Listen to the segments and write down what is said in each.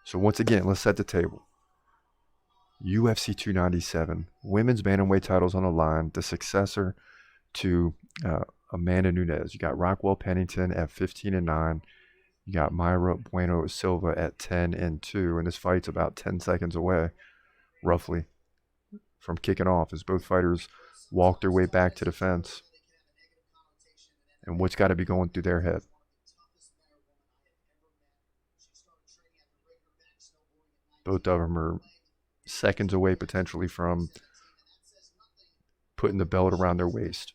So once again, let's set the table. UFC 297, women's bantamweight titles on the line, the successor to Amanda Nunes. You got Raquel Pennington at 15-9. You got Mayra Bueno Silva at 10-2, and this fight's about 10 seconds away, roughly, from kicking off as both fighters walk their way back to the fence. And what's got to be going through their head? Both of them are seconds away potentially from putting the belt around their waist.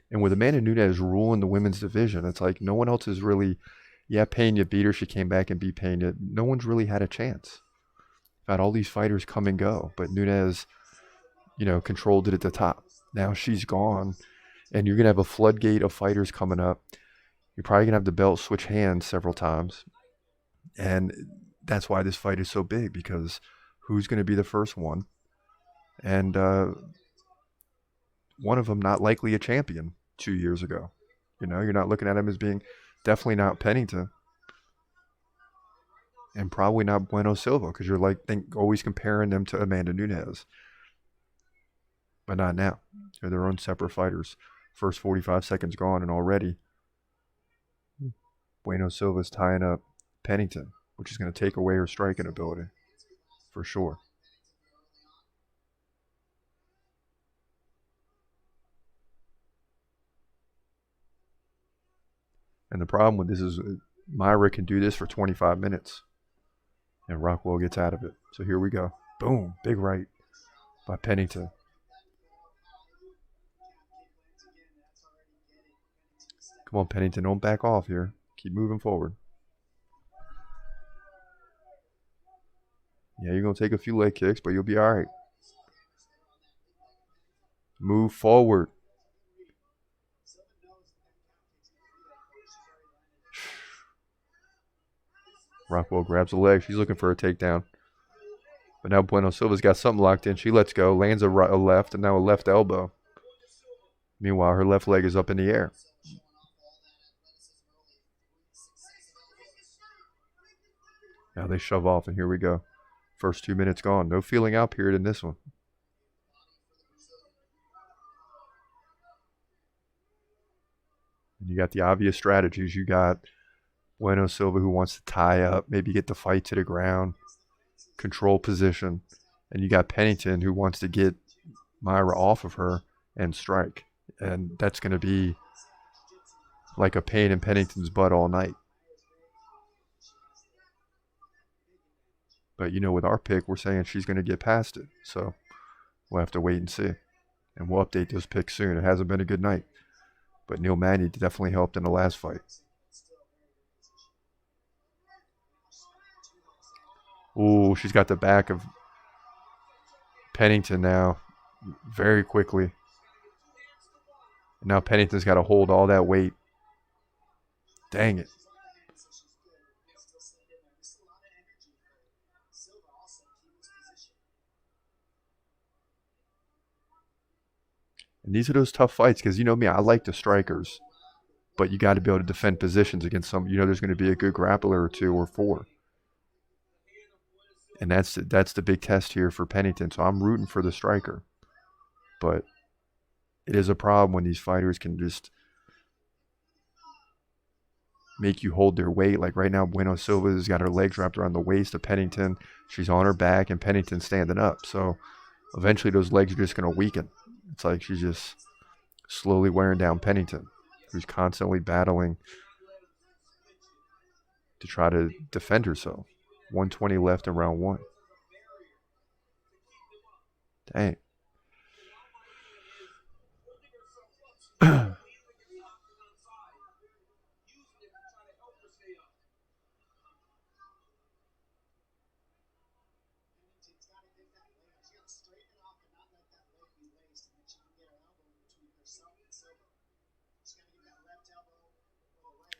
And with Amanda Nunes ruling the women's division, it's like no one else is really, Pena beat her. She came back and beat Pena. No one's really had a chance. Had all these fighters come and go, but Nunes, controlled it at the top. Now she's gone, and you're going to have a floodgate of fighters coming up. You're probably going to have the belt switch hands several times. And that's why this fight is so big, because who's going to be the first one? And one of them not likely a champion 2 years ago. You're not looking at him as being definitely not Pennington. And probably not Bueno Silva, because you're always comparing them to Amanda Nunes. But not now. They're their own separate fighters. First 45 seconds gone, and already Bueno Silva's tying up Pennington, which is going to take away her striking ability, for sure. And the problem with this is Mayra can do this for 25 minutes. And Rockwell gets out of it. So here we go. Boom. Big right by Pennington. Come on, Pennington. Don't back off here. Keep moving forward. Yeah, you're going to take a few leg kicks, but you'll be all right. Move forward. Rockwell grabs a leg. She's looking for a takedown. But now Bueno Silva's got something locked in. She lets go, lands a left, and now a left elbow. Meanwhile, her left leg is up in the air. Now they shove off, and here we go. First 2 minutes gone. No feeling out period in this one. And you got the obvious strategies. You got Bueno Silva, who wants to tie up, maybe get the fight to the ground, control position. And you got Pennington, who wants to get Mayra off of her and strike. And that's going to be like a pain in Pennington's butt all night. But, with our pick, we're saying she's going to get past it. So we'll have to wait and see. And we'll update those picks soon. It hasn't been a good night. But Neil Magny definitely helped in the last fight. Ooh, she's got the back of Pennington now very quickly. Now Pennington's got to hold all that weight. Dang it. And these are those tough fights because, me, I like the strikers. But you got to be able to defend positions against some. There's going to be a good grappler or two or four. And that's the big test here for Pennington. So I'm rooting for the striker. But it is a problem when these fighters can just make you hold their weight. Like right now, Bueno Silva has got her legs wrapped around the waist of Pennington. She's on her back, and Pennington's standing up. So eventually those legs are just going to weaken. It's like she's just slowly wearing down Pennington, who's constantly battling to try to defend herself. 120 left in round one. Dang.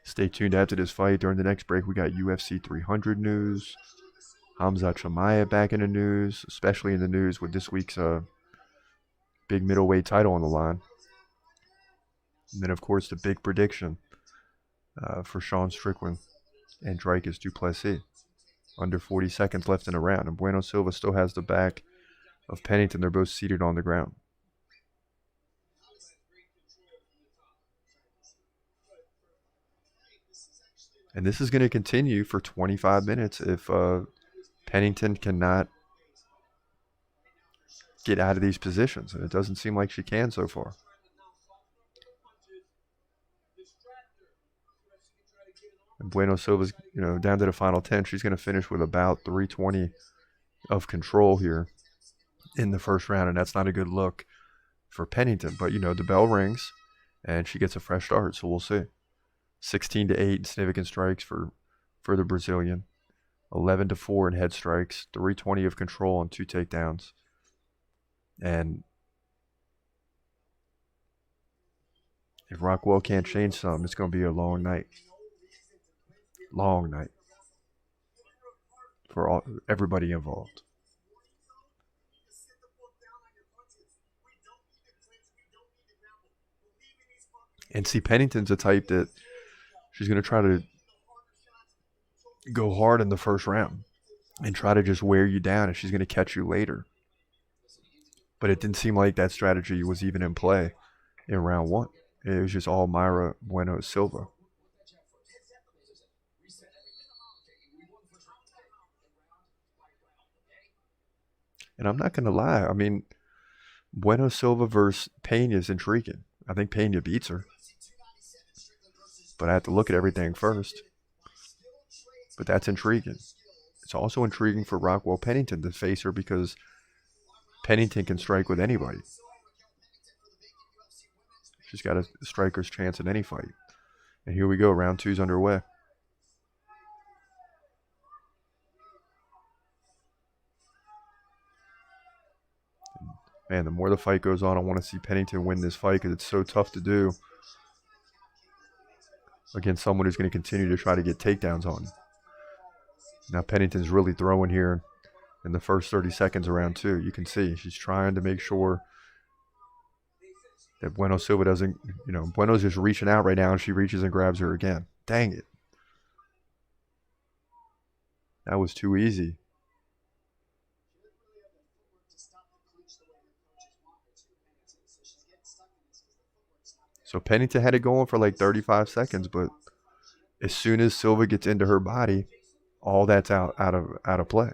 Stay tuned after this fight. During the next break, we got UFC 300 news. Hamza Chimaev back in the news, especially in the news with this week's big middleweight title on the line. And then, of course, the big prediction. for Sean Strickland and Dricus du Plessis. Under 40 seconds left in the round. And Bueno Silva still has the back of Pennington. They're both seated on the ground. And this is going to continue for 25 minutes if Pennington cannot get out of these positions. And it doesn't seem like she can so far. And Bueno Silva's, down to the final 10. She's going to finish with about 320 of control here in the first round. And that's not a good look for Pennington. But, the bell rings and she gets a fresh start. So we'll see. 16-8 significant strikes for the Brazilian. 11-4 in head strikes. 320 of control on 2 takedowns. And if Rockwell can't change something, it's going to be a long night. Long night for everybody involved. And see, Pennington's a type that she's going to try to go hard in the first round and try to just wear you down, and she's going to catch you later. But it didn't seem like that strategy was even in play in round 1. It was just all Mayra Bueno Silva. And I'm not going to lie. I mean, Bueno Silva versus Pena is intriguing. I think Pena beats her. But I have to look at everything first. But that's intriguing. It's also intriguing for Raquel Pennington to face her because Pennington can strike with anybody. She's got a striker's chance in any fight. And here we go. Round 2's underway. Man, the more the fight goes on, I want to see Pennington win this fight because it's so tough to do against someone who's going to continue to try to get takedowns on you. Now Pennington's really throwing here in the first 30 seconds of round 2. You can see she's trying to make sure that Bueno Silva doesn't, Bueno's just reaching out right now and she reaches and grabs her again. Dang it. That was too easy. So Pennington had it going for like 35 seconds, but as soon as Silva gets into her body, all that's out of play.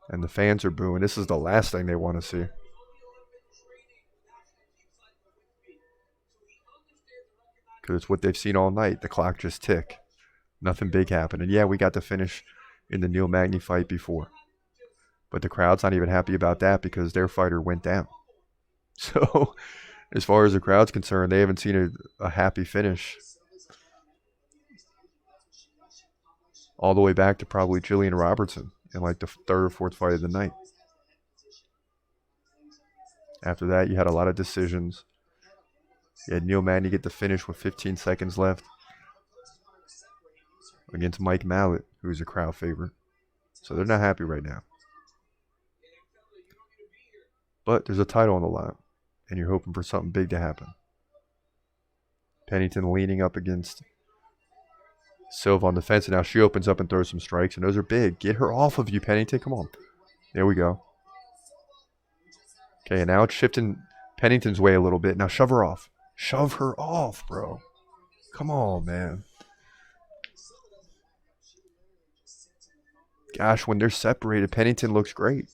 And the fans are booing. This is the last thing they want to see. Because it's what they've seen all night. The clock just tick. Nothing big happened. And yeah, we got the finish in the Neil Magny fight before. But the crowd's not even happy about that because their fighter went down. So as far as the crowd's concerned, they haven't seen a happy finish all the way back to probably Jillian Robertson in like the 3rd or 4th fight of the night. After that, you had a lot of decisions. You had Neil Magny get the finish with 15 seconds left against Mike Mallet, who's a crowd favorite. So they're not happy right now. But there's a title on the line, and you're hoping for something big to happen. Pennington leaning up against Silva on the fence, and now she opens up and throws some strikes, and those are big. Get her off of you, Pennington. Come on. There we go. Okay, and now it's shifting Pennington's way a little bit. Now shove her off. Shove her off, bro. Come on, man. Gosh, when they're separated, Pennington looks great.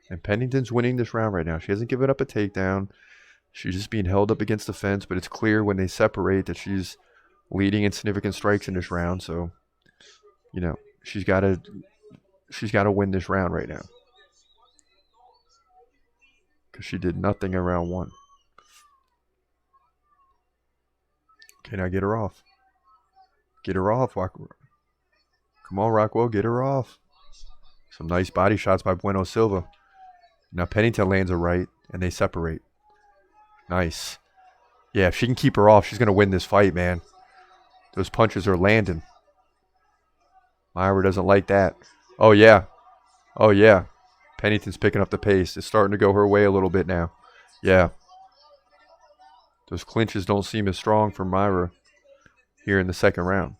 And Pennington's winning this round right now. She hasn't given up a takedown. She's just being held up against the fence, but it's clear when they separate that she's leading in significant strikes in this round. So, she's got to win this round right now. Because she did nothing in round 1. Okay, now get her off. Get her off. Come on, Rockwell, get her off. Some nice body shots by Bueno Silva. Now Pennington lands a right, and they separate. Nice. Yeah, if she can keep her off, she's going to win this fight, man. Those punches are landing. Mayra doesn't like that. Oh, yeah. Pennington's picking up the pace. It's starting to go her way a little bit now. Yeah. Those clinches don't seem as strong for Mayra here in the second round.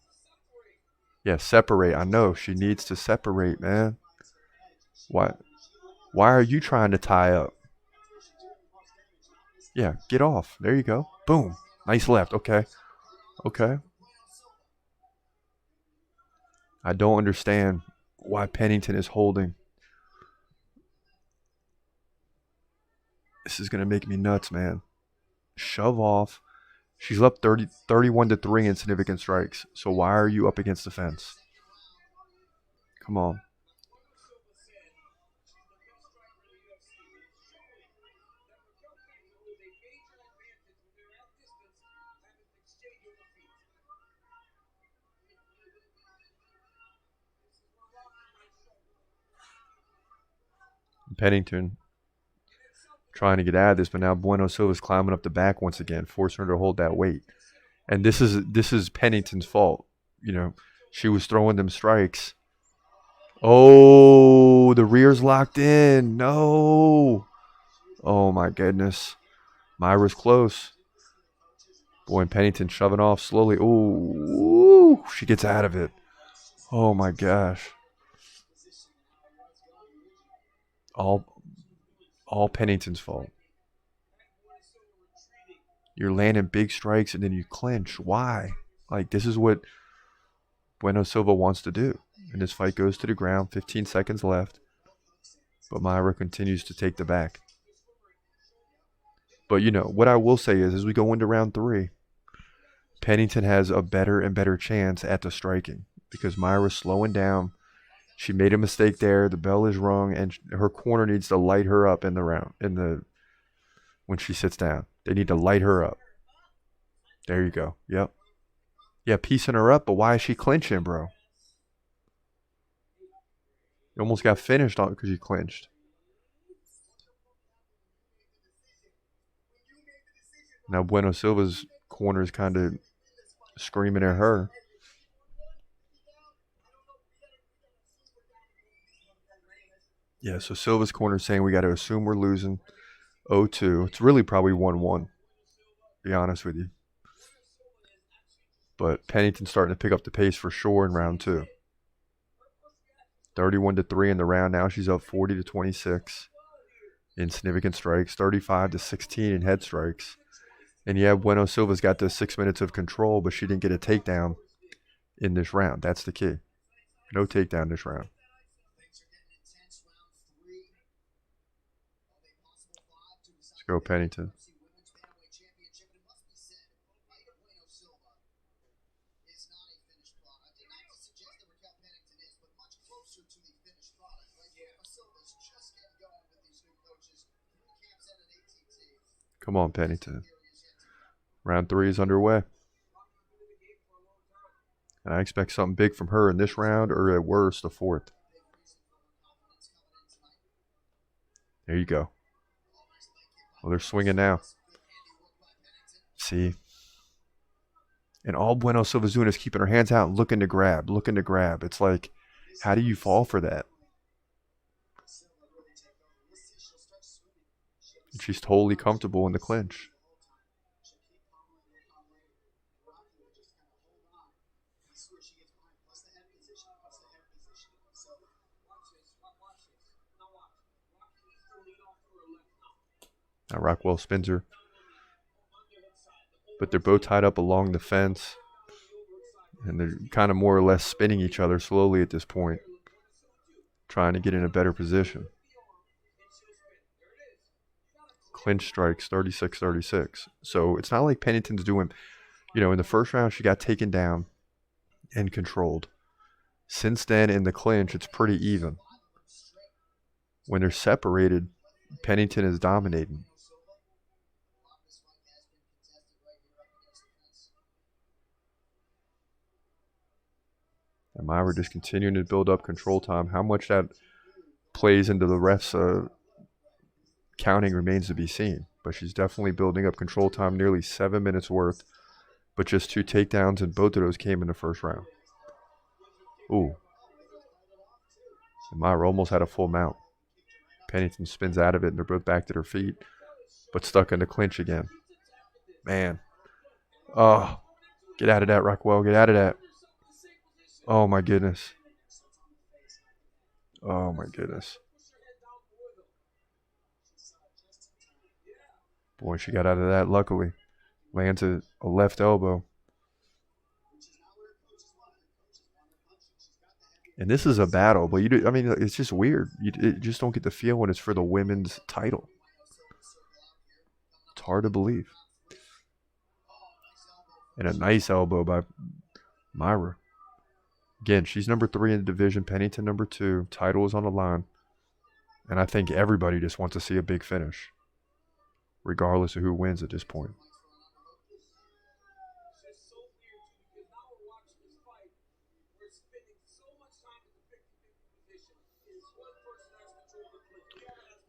Yeah, separate. I know. She needs to separate, man. Why are you trying to tie up? Yeah, get off. There you go. Boom. Nice left. Okay. I don't understand why Pennington is holding. This is going to make me nuts, man. Shove off. She's up 31-3 in significant strikes. So why are you up against the fence? Come on. Pennington trying to get out of this, but now Bueno Silva's climbing up the back once again, forcing her to hold that weight. And this is Pennington's fault. You know, she was throwing them strikes. Oh, the rear's locked in. No. Oh, my goodness. Mayra's close. Boy, and Pennington shoving off slowly. Ooh, she gets out of it. Oh, my gosh. All Pennington's fault. You're landing big strikes and then you clinch. Why? Like, this is what Bueno Silva wants to do. And this fight goes to the ground. 15 seconds left. But Mayra continues to take the back. But, you know, what I will say is, as we go into round 3, Pennington has a better and better chance at the striking. Because Mayra's slowing down. She made a mistake there. The bell is rung. And her corner needs to light her up in the round. When she sits down. They need to light her up. There you go. Yep. Yeah, piecing her up, but why is she clinching, bro? You almost got finished on because you clinched. Now Bueno Silva's corner is kind of screaming at her. Yeah, so Silva's corner is saying we got to assume we're losing 0-2. It's really probably 1-1, to be honest with you. But Pennington's starting to pick up the pace for sure in round 2. 31-3 in the round. Now she's up 40-26 in significant strikes. 35-16 in head strikes. And yeah, Bueno Silva's got the 6 minutes of control, but she didn't get a takedown in this round. That's the key. No takedown this round. Let's go, Pennington. Come on, Pennington. Round 3 is underway. And I expect something big from her in this round, or at worst, the 4th. There you go. Well, they're swinging now. See? And all Bueno Silva's doing is keeping her hands out and looking to grab. It's like, how do you fall for that? And she's totally comfortable in the clinch. Now Rockwell spins her. But they're both tied up along the fence. And they're kind of more or less spinning each other slowly at this point. Trying to get in a better position. Clinch strikes, 36-36. So it's not like Pennington's doing, in the first round she got taken down and controlled. Since then, in the clinch, it's pretty even. When they're separated, Pennington is dominating. And Mayra just continuing to build up control time. How much that plays into the refs' counting remains to be seen. But she's definitely building up control time, nearly 7 minutes worth. But just 2 takedowns, and both of those came in the first round. Ooh. And Mayra almost had a full mount. Pennington spins out of it, and they're both back to their feet, but stuck in the clinch again. Man. Oh, get out of that, Raquel. Get out of that. Oh, my goodness. Oh, my goodness. Boy, she got out of that, luckily. Lands a left elbow. And this is a battle, but it's just weird. You just don't get the feel when it's for the women's title. It's hard to believe. And a nice elbow by Mayra. Again, she's number 3 in the division. Pennington number 2. Title is on the line. And I think everybody just wants to see a big finish, regardless of who wins at this point.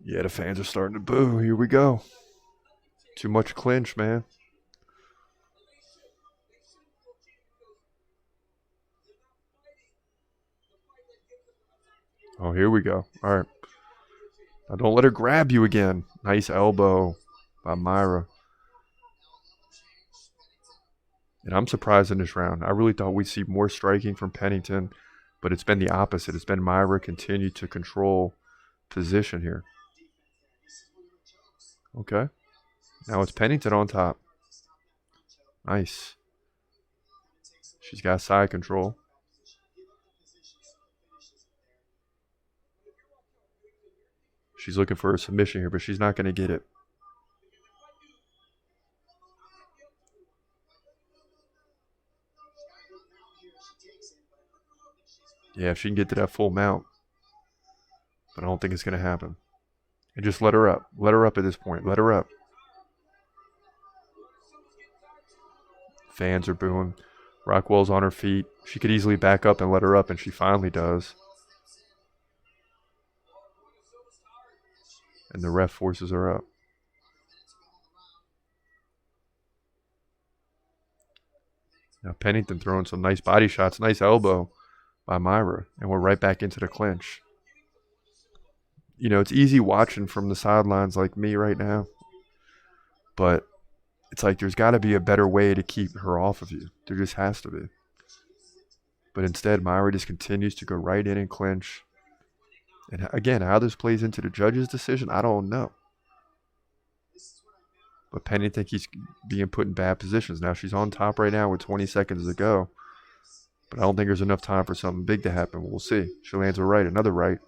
Yeah, the fans are starting to boo. Here we go. Too much clinch, man. Oh, here we go. All right. Now don't let her grab you again. Nice elbow by Mayra. And I'm surprised in this round. I really thought we'd see more striking from Pennington, but it's been the opposite. It's been Mayra continue to control position here. Okay. Now it's Pennington on top. Nice. She's got side control. She's looking for a submission here, but she's not going to get it. Yeah, if she can get to that full mount. But I don't think it's going to happen. And just let her up. Let her up at this point. Let her up. Fans are booing. Rockwell's on her feet. She could easily back up and let her up, and she finally does. And the ref forces her up. Now Pennington throwing some nice body shots. Nice elbow by Mayra. And we're right back into the clinch. You know, it's easy watching from the sidelines like me right now. But it's like there's got to be a better way to keep her off of you. There just has to be. But instead, Mayra just continues to go right in and clinch. And again, how this plays into the judge's decision, I don't know. But Pennington keeps being put in bad positions. Now she's on top right now with 20 seconds to go. But I don't think there's enough time for something big to happen. We'll see. She lands a right, another right.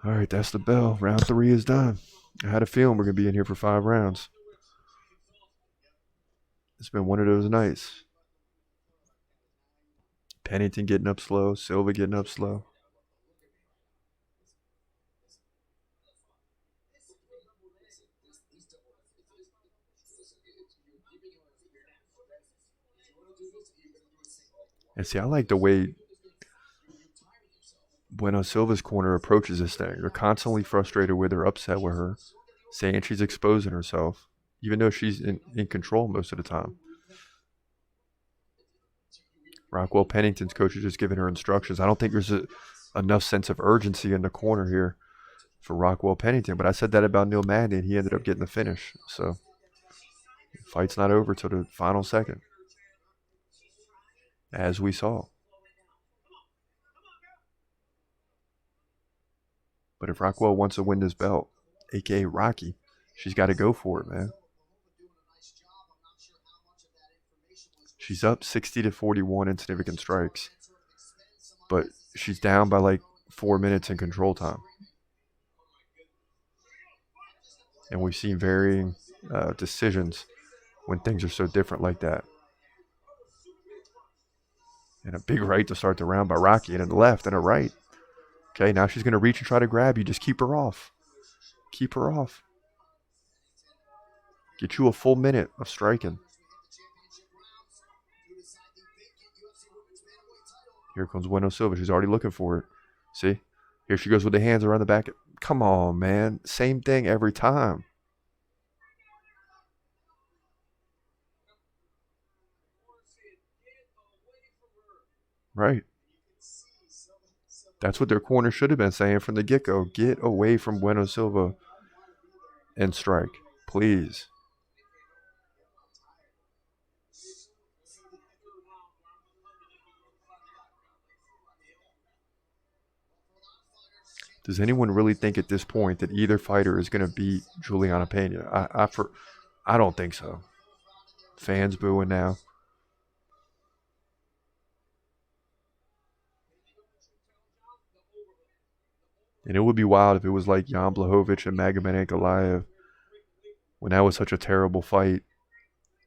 All right, that's the bell. Round 3 is done. I had a feeling we're going to be in here for 5 rounds. It's been one of those nights. Pennington getting up slow. Silva getting up slow. And see, I like the way Bueno Silva's corner approaches this thing. They're constantly frustrated with her, upset with her, saying she's exposing herself, even though she's in control most of the time. Raquel Pennington's coach is just giving her instructions. I don't think there's enough sense of urgency in the corner here for Raquel Pennington. But I said that about Neil Magny, and he ended up getting the finish. So the fight's not over till the final second, as we saw. But if Raquel wants to win this belt, a.k.a. Rocky, she's got to go for it, man. She's up 60-41 in significant strikes. But she's down by like 4 minutes in control time. And we've seen varying decisions when things are so different like that. And a big right to start the round by Rocky, and a left and a right. Okay, now she's going to reach and try to grab you. Just keep her off. Keep her off. Get you a full minute of striking. Here comes Bueno Silva. She's already looking for it. See? Here she goes with the hands around the back Come on, man. Same thing every time. Right. That's what their corner should have been saying from the get-go. Get away from Bueno Silva and strike, please. Does anyone really think at this point that either fighter is going to beat Juliana Pena? I don't think so. Fans booing now. And it would be wild if it was like Jan Blachowicz and Magomed Ankalaev when that was such a terrible fight.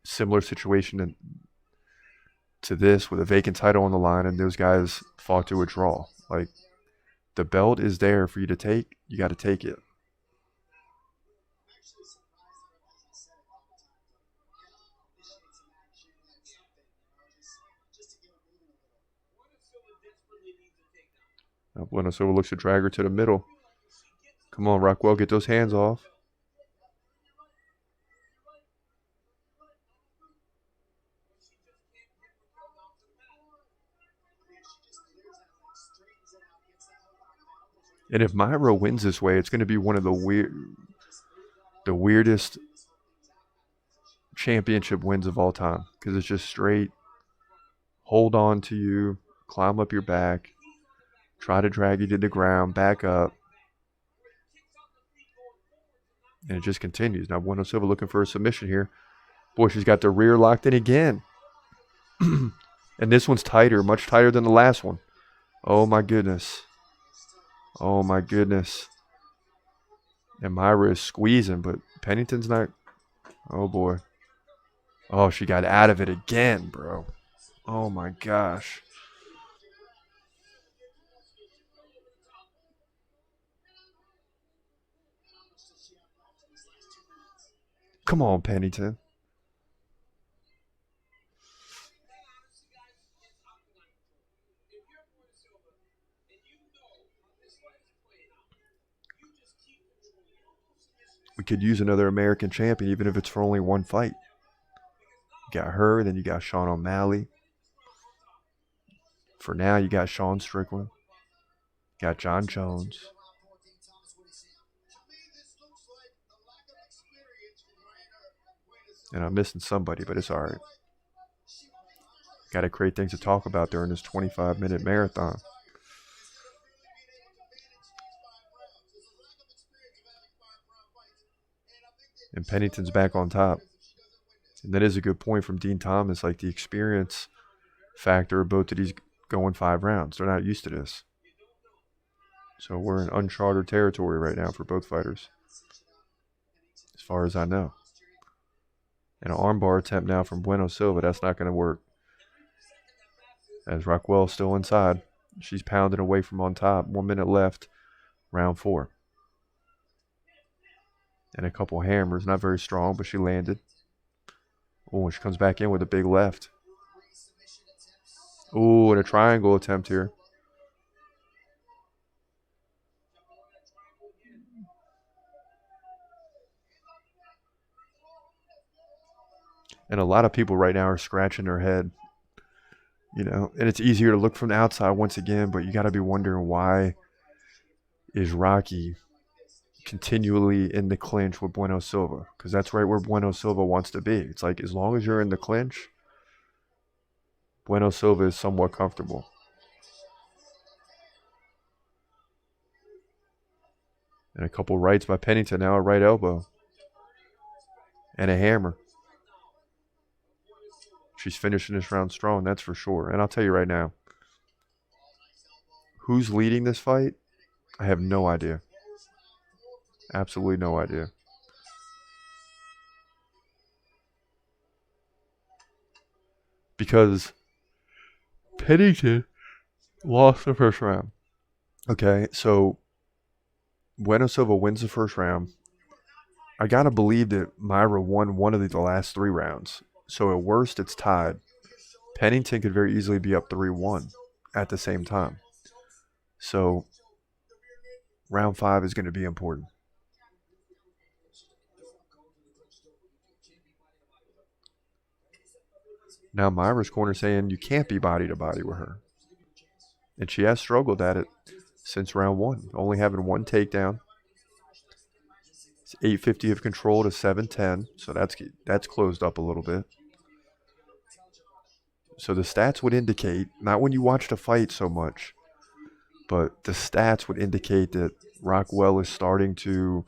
Similar situation to this with a vacant title on the line and those guys fought to a draw. Like, the belt is there for you to take. You got to take it. Now Bueno Silva looks to drag her to the middle. Come on, Rockwell, get those hands off. And if Mayra wins this way, it's going to be one of the weirdest championship wins of all time, because it's just straight hold on to you, climb up your back, try to drag you to the ground, back up, and it just continues. Now Bueno Silva looking for a submission here. Boy, she's got the rear locked in again. And this one's tighter, much tighter than the last one. Oh my goodness. Oh my goodness. And Mayra is squeezing, but Pennington's not. Oh boy. Oh, she got out of it again, bro. Oh my gosh. Come on, Pennington. We could use another American champion, even if it's for only one fight. You got her, then you got Sean O'Malley. For now, you got Sean Strickland. You got John Jones. And I'm missing somebody, but it's all right. Got to create things to talk about during this 25-minute marathon. And Pennington's back on top. And that is a good point from Dean Thomas, like the experience factor of both of these going 5 rounds. They're not used to this. So we're in uncharted territory right now for both fighters, as far as I know. And an armbar attempt now from Bueno Silva. That's not going to work. As Raquel's still inside. She's pounding away from on top. 1 minute left. Round 4. And a couple hammers. Not very strong, but she landed. Oh, and she comes back in with a big left. Oh, and a triangle attempt here. And a lot of people right now are scratching their head. You know, and it's easier to look from the outside once again, but you got to be wondering, why is Rocky continually in the clinch with Bueno Silva? Because that's right where Bueno Silva wants to be. It's like, as long as you're in the clinch, Bueno Silva is somewhat comfortable. And a couple rights by Pennington. Now a right elbow. And a hammer. She's finishing this round strong, that's for sure. And I'll tell you right now, who's leading this fight? I have no idea. Absolutely no idea. Because Pennington lost the first round. Okay, so Bueno Silva wins the first round. I got to believe that Mayra won one of the last 3 rounds. So at worst, it's tied. Pennington could very easily be up 3-1 at the same time. So round 5 is going to be important. Now Mayra's corner saying you can't be body to body with her. And she has struggled at it since round 1, only having 1 takedown. It's 850 of control to 710, so that's closed up a little bit. So the stats would indicate, not when you watch the fight so much, but the stats would indicate that Rockwell is starting to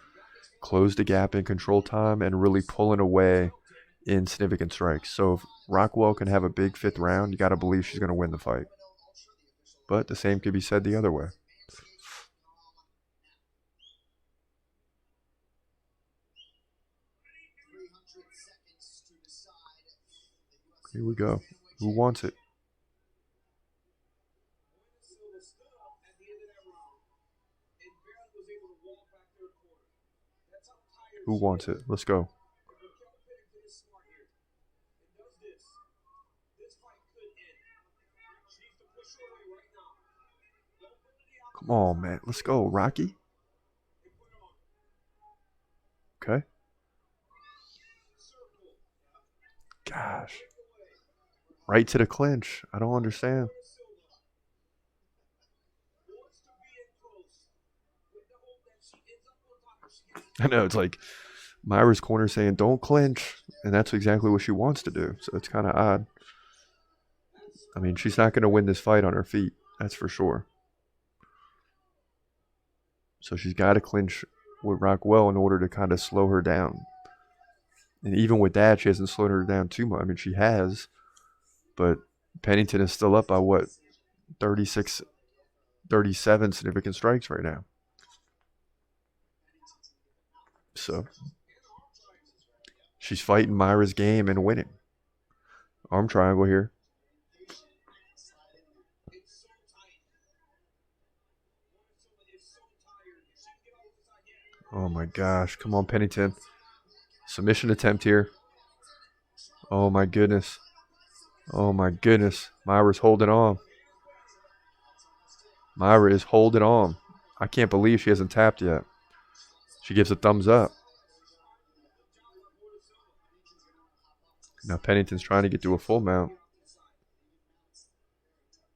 close the gap in control time and really pulling away in significant strikes. So if Rockwell can have a big 5th round, you got to believe she's going to win the fight. But the same could be said the other way. Here we go. Who wants it? Who wants it? Let's go. Come on, man. Let's go, Rocky. Okay. Gosh. Right to the clinch. I don't understand. I know, it's like Mayra's corner saying, don't clinch. And that's exactly what she wants to do. So it's kind of odd. I mean, she's not going to win this fight on her feet. That's for sure. So she's got to clinch with Rockwell in order to kind of slow her down. And even with that, she hasn't slowed her down too much. I mean, she has. But Pennington is still up by, 36, 37 significant strikes right now. So she's fighting Mayra's game and winning. Arm triangle here. Oh my gosh. Come on, Pennington. Submission attempt here. Oh my goodness. Oh my goodness. Mayra's holding on. Mayra is holding on. I can't believe she hasn't tapped yet. She gives a thumbs up. Now Pennington's trying to get to a full mount.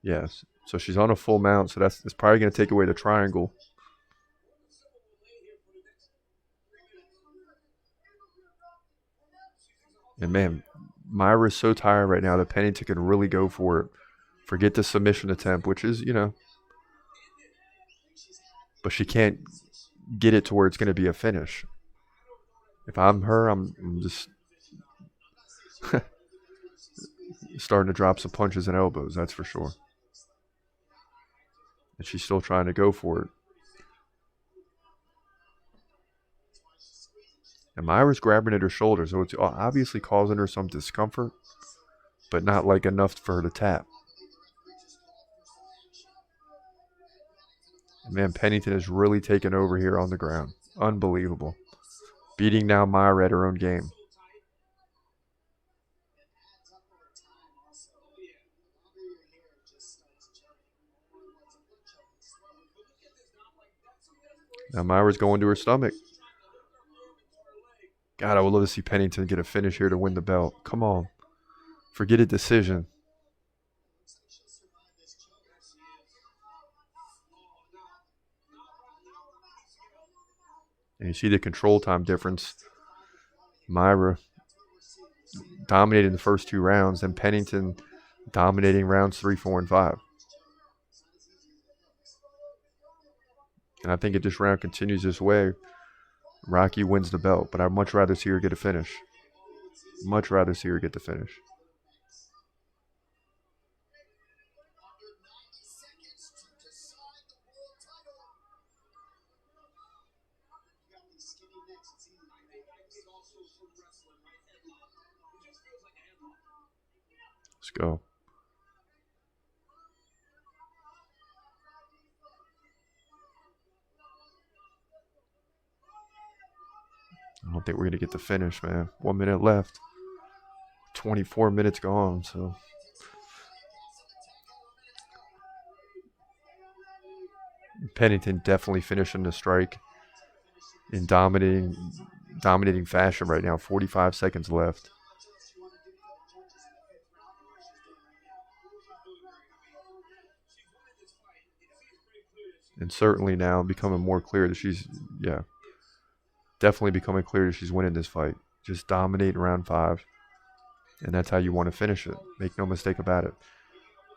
Yes. So she's on a full mount, so it's probably going to take away the triangle. And man, Mayra is so tired right now that Pennington can really go for it. Forget the submission attempt, which is, but she can't get it to where it's going to be a finish. If I'm her, I'm just starting to drop some punches and elbows, that's for sure. And she's still trying to go for it. And Mayra's grabbing at her shoulder, so it's obviously causing her some discomfort, but not like enough for her to tap. And man, Pennington is really taking over here on the ground. Unbelievable. Beating now Mayra at her own game. Now Mayra's going to her stomach. God, I would love to see Pennington get a finish here to win the belt. Come on. Forget a decision. And you see the control time difference. Mayra dominating the first 2 rounds, and Pennington dominating rounds 3, 4, and 5. And I think if this round continues this way, Rocky wins the belt. But I'd much rather see her get a finish. Much rather see her get the finish. Let's go. I don't think we're going to get the finish, man. 1 minute left. 24 minutes gone, so. Pennington definitely finishing the strike in dominating fashion right now. 45 seconds left. And certainly now becoming more clear that definitely becoming clear that she's winning this fight. Just dominate in round 5. And that's how you want to finish it. Make no mistake about it.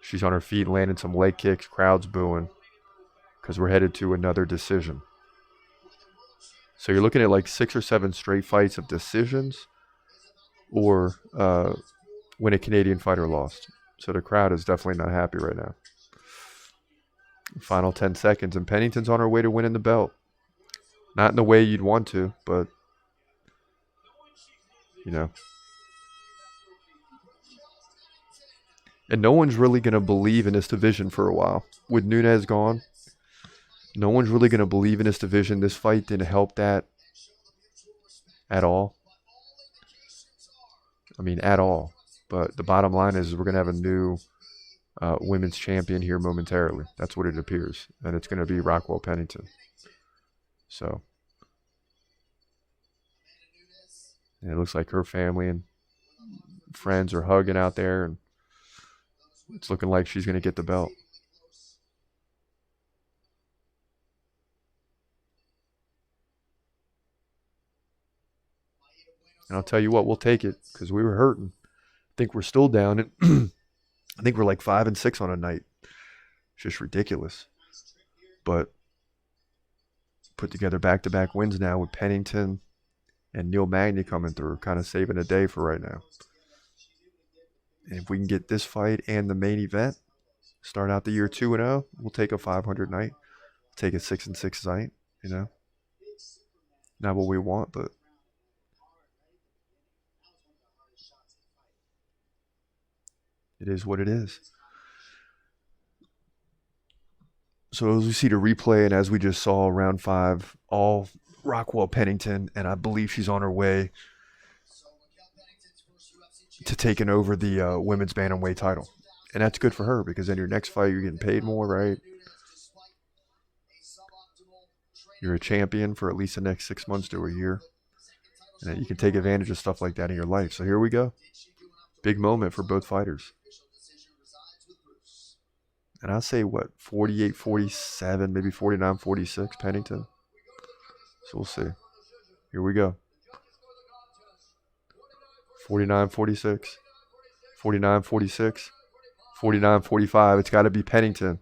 She's on her feet, landing some leg kicks, crowd's booing, because we're headed to another decision. So you're looking at like 6 or 7 straight fights of decisions or when a Canadian fighter lost. So the crowd is definitely not happy right now. Final 10 seconds, and Pennington's on her way to winning the belt. Not in the way you'd want to, but, you know. And no one's really going to believe in this division for a while. With Nunes gone, no one's really going to believe in this division. This fight didn't help that at all. I mean, at all. But the bottom line is we're going to have a new women's champion here momentarily. That's what it appears. And it's going to be Raquel Pennington. So, and it looks like her family and friends are hugging out there. And it's looking like she's going to get the belt. And I'll tell you what, we'll take it because we were hurting. I think we're still down. And I think we're like 5-6 on a night. It's just ridiculous. But put together back-to-back wins now with Pennington and Neil Magny coming through, kind of saving the day for right now. And if we can get this fight and the main event, start out the year 2-0, we'll take a 500 night. Take a 6-6 night, you know. Not what we want, but it is what it is. So as we see the replay and as we just saw round 5, all Raquel Pennington, and I believe she's on her way to taking over the women's bantamweight title. And that's good for her because then your next fight, you're getting paid more, right? You're a champion for at least the next 6 months to a year. And you can take advantage of stuff like that in your life. So here we go. Big moment for both fighters. And I'll say, 48-47, maybe 49-46, Pennington. So we'll see. Here we go. 49-46, 49-46, 49-45. It's got to be Pennington.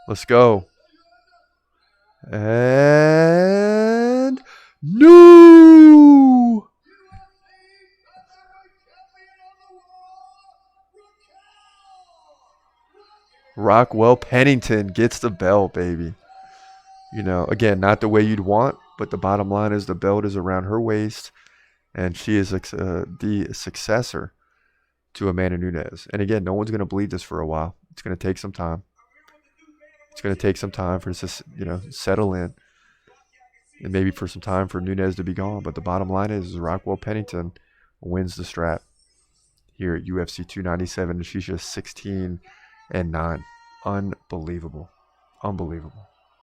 Let's go. And no! Raquel Pennington gets the belt, baby. You know, again, not the way you'd want, but the bottom line is the belt is around her waist, and she is the successor to Amanda Nunes. And again, no one's going to believe this for a while. It's going to take some time. It's going to take some time for this to, settle in, and maybe for some time for Nunes to be gone. But the bottom line is Raquel Pennington wins the strap here at UFC 297, and she's just 16-9. Unbelievable. Unbelievable.